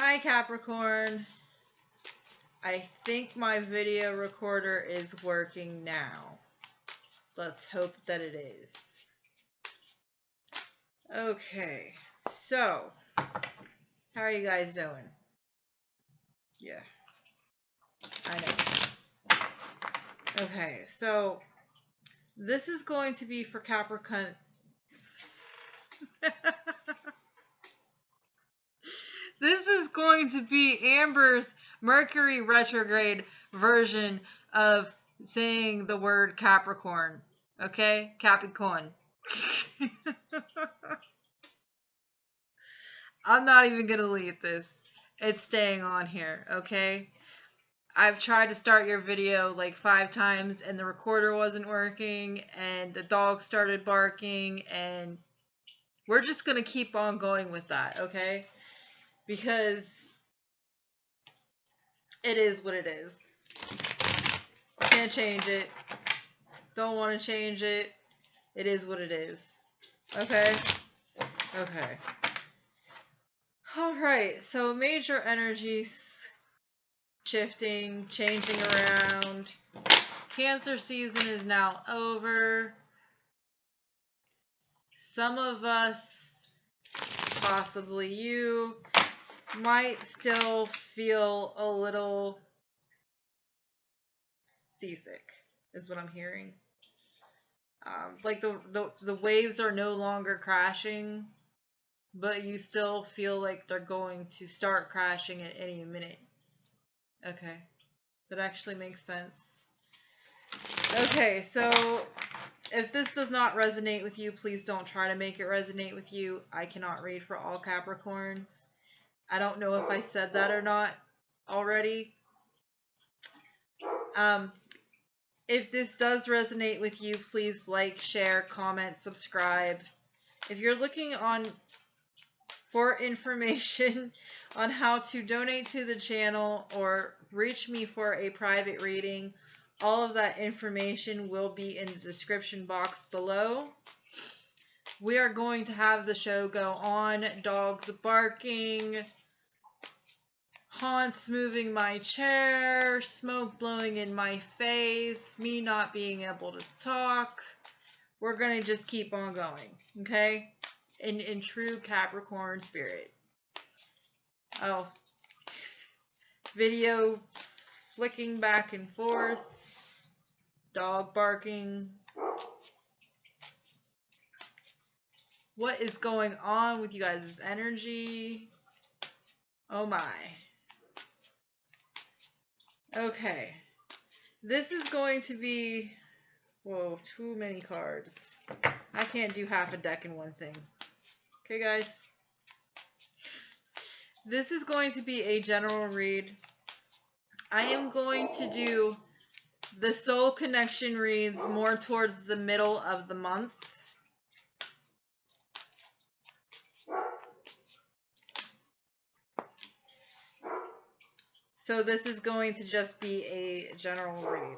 Hi Capricorn. I think my video recorder is working now. Let's hope that it is. Okay, so how are you guys doing? Yeah, I know. Okay, so this is going to be for Capricorn. This is going to be Amber's Mercury retrograde version of saying the word Capricorn. Okay? Capricorn. I'm not even going to delete this. It's staying on here, okay? I've tried to start your video like 5 times and the recorder wasn't working and the dog started barking and we're just going to keep on going with that, okay? Because it is what it is. Can't change it. Don't want to change it. It is what it is. Okay? Okay. Alright, so major energies shifting, changing around. Cancer season is now over. Some of us, possibly you, might still feel a little seasick, is what I'm hearing. Like the waves are no longer crashing, but you still feel like they're going to start crashing at any minute. Okay, that actually makes sense. Okay, so if this does not resonate with you, please don't try to make it resonate with you. I cannot read for all Capricorns. I don't know if I said that or not already. If this does resonate with you, please like, share, comment, subscribe. If you're looking for information on how to donate to the channel or reach me for a private reading, all of that information will be in the description box below. We are going to have the show go on. Dogs barking, haunts moving my chair, smoke blowing in my face, me not being able to talk. We're going to just keep on going, okay? In true Capricorn spirit. Oh. Video flicking back and forth. Dog barking. What is going on with you guys' energy? Oh my. Okay. This is going to be... Whoa, too many cards. I can't do half a deck in one thing. Okay, guys? This is going to be a general read. I am going to do the soul connection reads more towards the middle of the month. So this is going to just be a general read.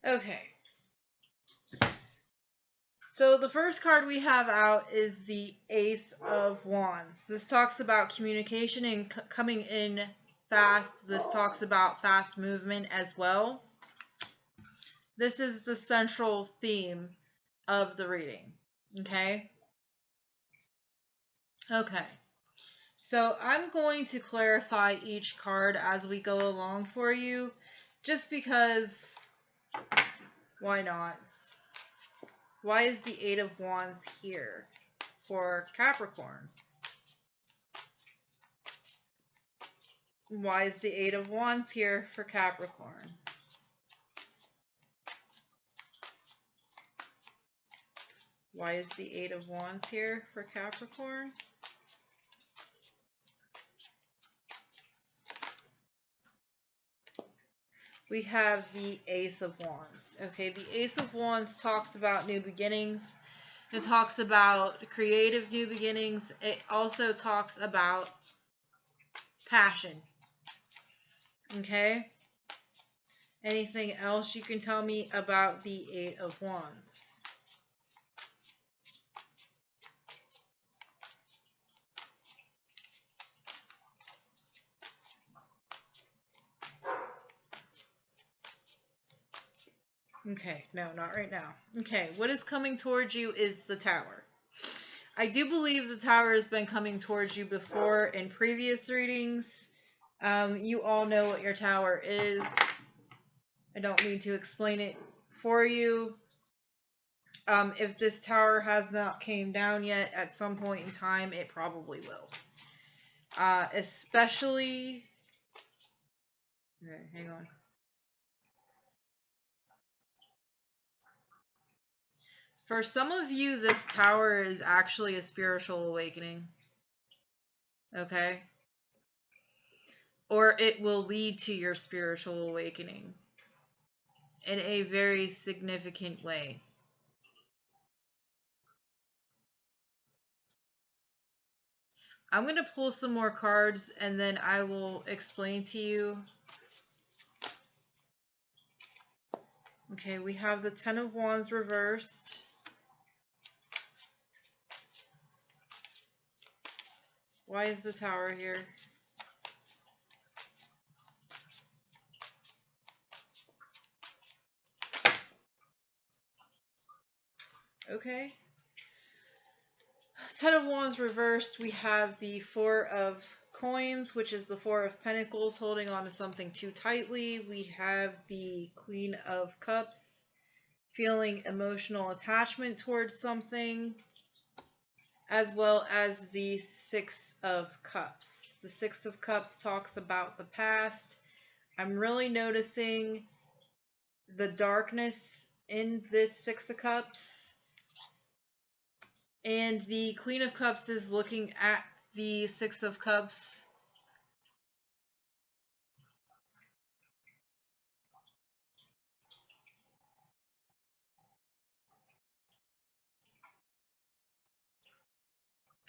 Okay. So the first card we have out is the Ace of Wands. This talks about communication and coming in fast. This talks about fast movement as well. This is the central theme of the reading. Okay? Okay. So I'm going to clarify each card as we go along for you, just because, why not? Why is the Eight of Wands here for Capricorn? Why is the Eight of Wands here for Capricorn? Why is the Eight of Wands here for Capricorn? we have the Ace of Wands. Okay, the Ace of Wands talks about new beginnings. It talks about creative new beginnings. It also talks about passion. Okay? Anything else you can tell me about the Eight of Wands? Okay, no, not right now. Okay, what is coming towards you is the Tower. I do believe the Tower has been coming towards you before in previous readings. You all know what your Tower is. I don't need to explain it for you. If this Tower has not came down yet, at some point in time, it probably will. Especially... Okay, hang on. For some of you, this Tower is actually a spiritual awakening. Okay? Or it will lead to your spiritual awakening in a very significant way. I'm going to pull some more cards and then I will explain to you. Okay, we have the Ten of Wands reversed. Why is the Tower here? Okay. Ten of Wands reversed. We have the Four of Coins, which is the Four of Pentacles, holding on to something too tightly. We have the Queen of Cups, feeling emotional attachment towards something, as well as the Six of Cups. The Six of Cups talks about the past. I'm really noticing the darkness in this Six of Cups. And the Queen of Cups is looking at the Six of Cups.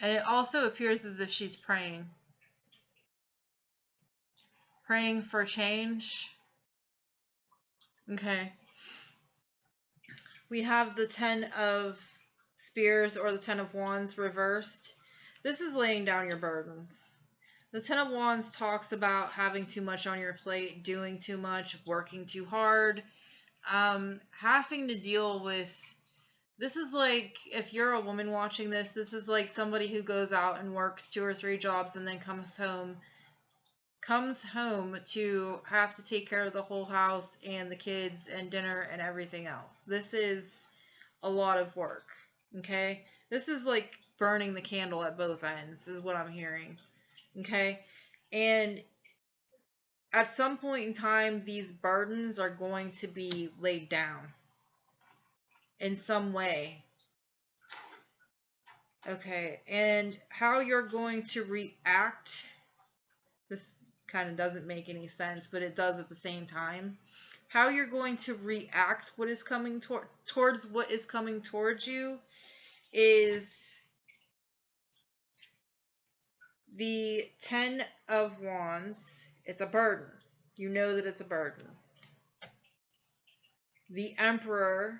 And it also appears as if she's praying. Praying for change. Okay. We have the Ten of Spears or the Ten of Wands reversed. This is laying down your burdens. The Ten of Wands talks about having too much on your plate, doing too much, working too hard, having to deal with... This is like, if you're a woman watching this, this is like somebody who goes out and works 2 or 3 jobs and then comes home to have to take care of the whole house and the kids and dinner and everything else. This is a lot of work, okay? This is like burning the candle at both ends, is what I'm hearing, okay? And at some point in time, these burdens are going to be laid down in some way. Okay, and how you're going to react, this kind of doesn't make any sense, but it does at the same time. How you're going to react what is coming towards what is coming towards you is the Ten of Wands. It's a burden. You know that it's a burden. The Emperor,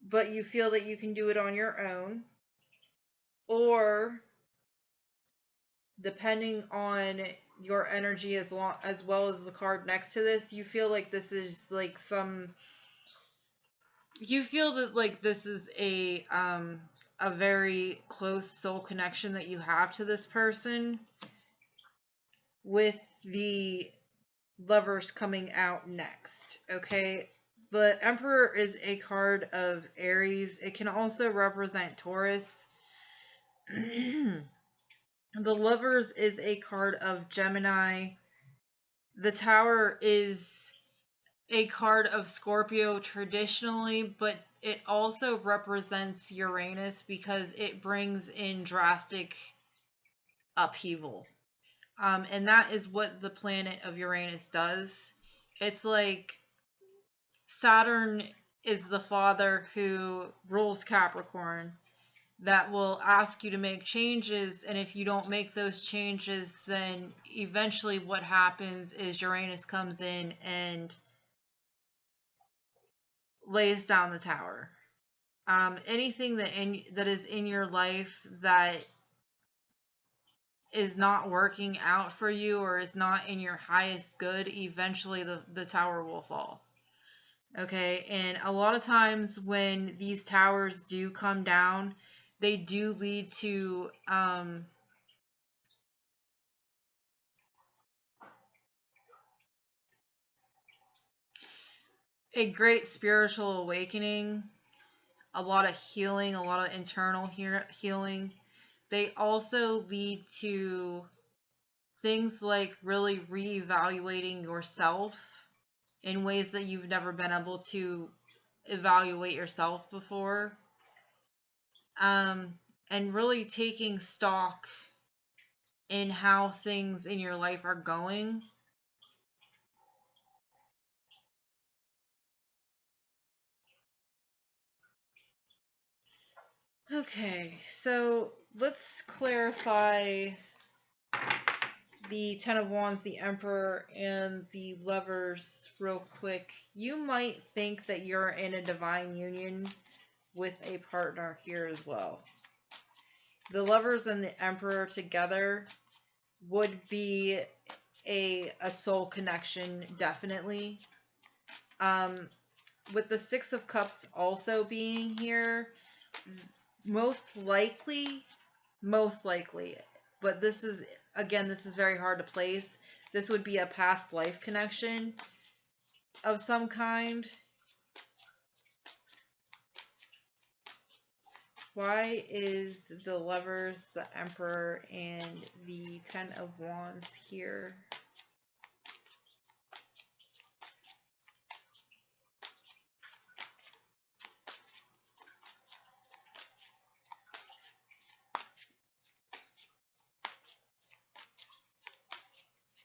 but you feel that you can do it on your own. Or, depending on your energy as well as the card next to this, you feel like this is like you feel that like this is a very close soul connection that you have to this person, with the Lovers coming out next. Okay, the Emperor is a card of Aries. It can also represent Taurus. The Lovers is a card of Gemini. The Tower is a card of Scorpio traditionally, but it also represents Uranus because it brings in drastic upheaval. And that is what the planet of Uranus does. It's like Saturn is the father who rules Capricorn, that will ask you to make changes, and if you don't make those changes, then eventually what happens is Uranus comes in and lays down the tower. Anything that is in your life that is not working out for you or is not in your highest good, eventually the tower will fall. Okay, and a lot of times when these towers do come down, they do lead to a great spiritual awakening, a lot of healing, a lot of internal healing. They also lead to things like really reevaluating yourself in ways that you've never been able to evaluate yourself before. And really taking stock in how things in your life are going. Okay, so let's clarify the Ten of Wands, the Emperor, and the Lovers real quick. You might think that you're in a divine union with a partner here as well. The Lovers and the Emperor together would be a soul connection, definitely. With the Six of Cups also being here, most likely, but this is, again, this is very hard to place. This would be a past life connection of some kind. Why is the Lovers, the Emperor, and the Ten of Wands here?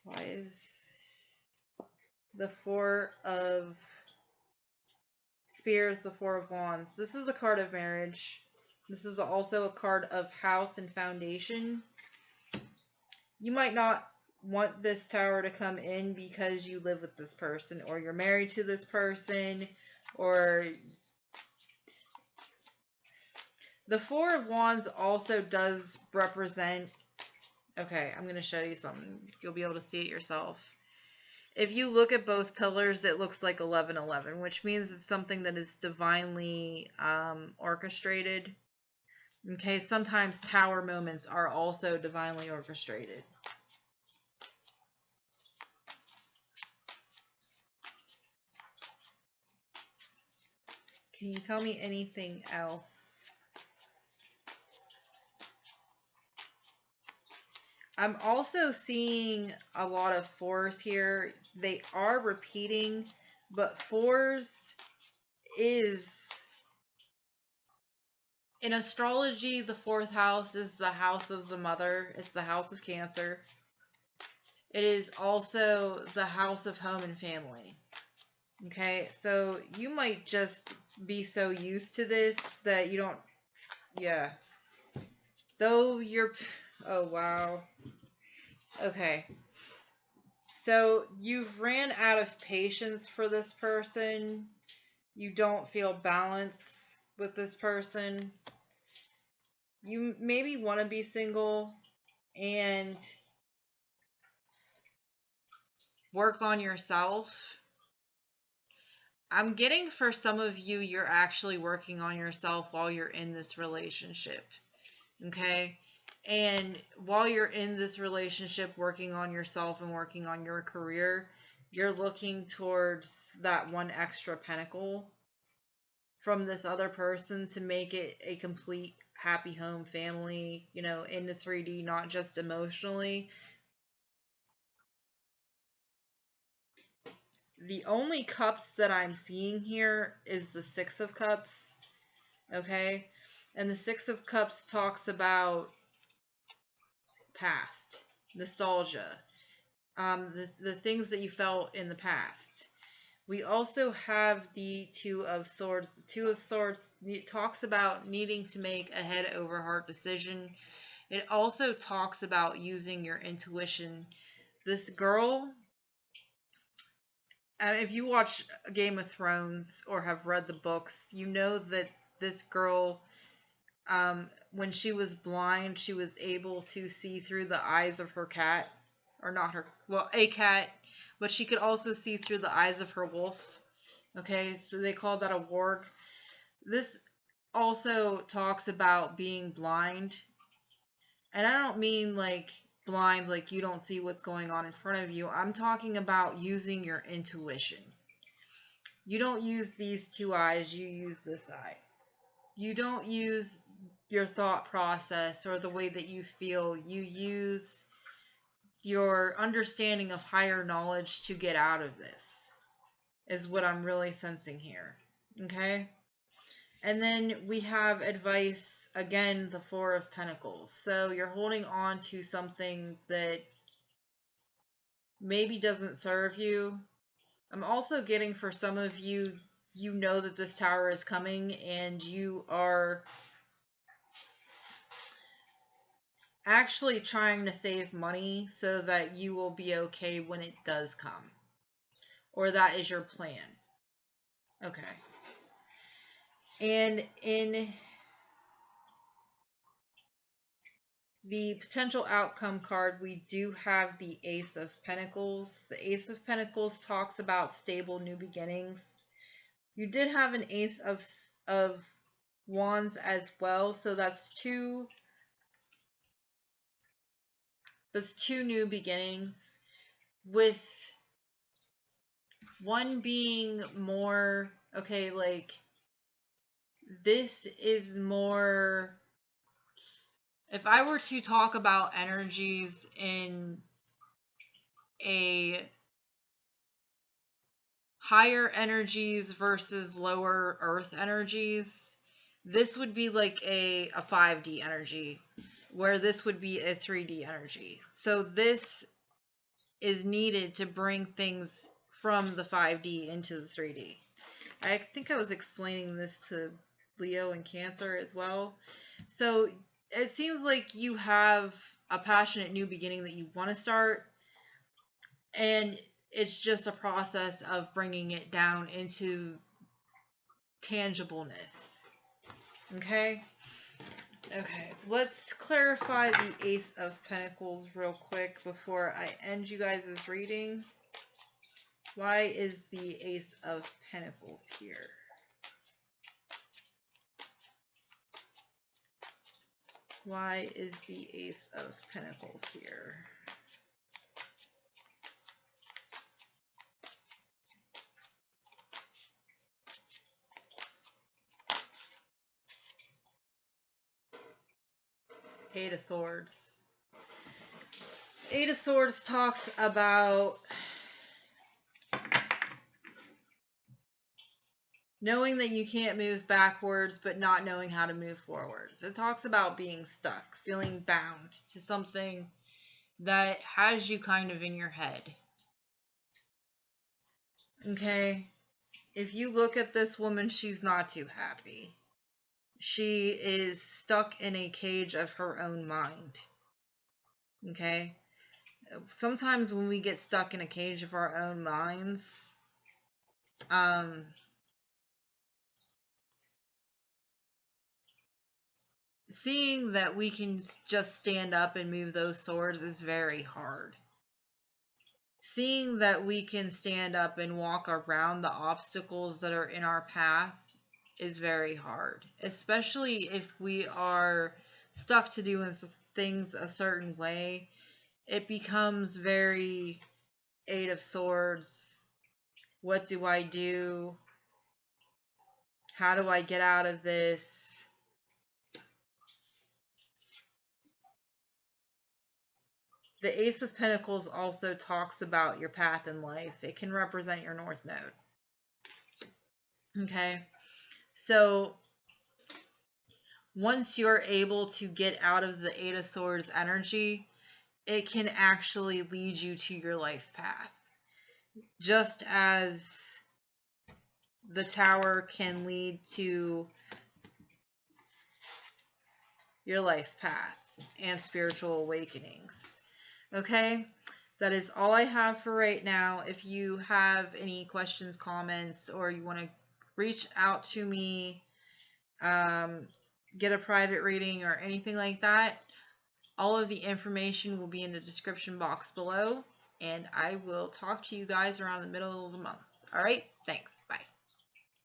Why is the Four of Spears the Four of Wands? This is a card of marriage. This is also a card of house and foundation. You might not want this tower to come in because you live with this person, or you're married to this person, or the Four of Wands also does represent, okay, I'm going to show you something. You'll be able to see it yourself. If you look at both pillars, it looks like 1111, which means it's something that is divinely orchestrated. Okay, sometimes tower moments are also divinely orchestrated. Can you tell me anything else? I'm also seeing a lot of fours here. They are repeating, but fours is, in astrology, the fourth house is the house of the mother. It's the house of Cancer. It is also the house of home and family. Okay, so you might just be so used to this that you don't, yeah. Though you're, oh wow. Okay. So you've ran out of patience for this person. You don't feel balance with this person. You maybe want to be single and work on yourself. I'm getting for some of you, you're actually working on yourself while you're in this relationship. Okay? And while you're in this relationship, working on yourself and working on your career, you're looking towards that one extra pentacle from this other person to make it a complete happy home family, you know, into 3D, not just emotionally. The only cups that I'm seeing here is the Six of Cups, okay? And the Six of Cups talks about past, nostalgia. the things that you felt in the past. We also have the Two of Swords. The Two of Swords talks about needing to make a head over heart decision. It also talks about using your intuition. This girl, if you watch Game of Thrones or have read the books, you know that this girl, when she was blind, she was able to see through the eyes of her cat. Or not her, well, a cat, but she could also see through the eyes of her wolf. Okay, so they call that a warg. This also talks about being blind. And I don't mean like blind, like you don't see what's going on in front of you. I'm talking about using your intuition. You don't use these two eyes, you use this eye. You don't use your thought process or the way that you feel. You use your understanding of higher knowledge to get out of this, is what I'm really sensing here. Okay? And then we have advice, again, the Four of Pentacles. So you're holding on to something that maybe doesn't serve you. I'm also getting, for some of you, you know that this tower is coming and you are actually trying to save money so that you will be okay when it does come. Or that is your plan. Okay. And in the potential outcome card, we do have the Ace of Pentacles. The Ace of Pentacles talks about stable new beginnings. You did have an Ace of Wands as well, so that's two new beginnings, with one being more, okay, like, this is more, if I were to talk about energies in a higher energies versus lower earth energies, this would be like a 5D energy, where this would be a 3D energy. So this is needed to bring things from the 5D into the 3D. I think I was explaining this to Leo and Cancer as well. So it seems like you have a passionate new beginning that you want to start, and it's just a process of bringing it down into tangibleness. Okay? Okay, let's clarify the Ace of Pentacles real quick before I end you guys' reading. Why is the Ace of Pentacles here? Why is the Ace of Pentacles here? Eight of Swords. Eight of Swords talks about knowing that you can't move backwards, but not knowing how to move forwards. It talks about being stuck, feeling bound to something that has you kind of in your head. Okay? If you look at this woman, she's not too happy. She is stuck in a cage of her own mind. Okay? Sometimes when we get stuck in a cage of our own minds, seeing that we can just stand up and move those swords is very hard. Seeing that we can stand up and walk around the obstacles that are in our path is very hard, especially if we are stuck to doing things a certain way. It becomes very Eight of Swords. What do I do? How do I get out of this? The Ace of Pentacles also talks about your path in life. It can represent your North Node. Okay? So once you're able to get out of the Eight of Swords energy, it can actually lead you to your life path. Just as the Tower can lead to your life path and spiritual awakenings. Okay? That is all I have for right now. If you have any questions, comments, or you want to reach out to me, get a private reading or anything like that, all of the information will be in the description box below, and I will talk to you guys around the middle of the month. All right? Thanks. Bye.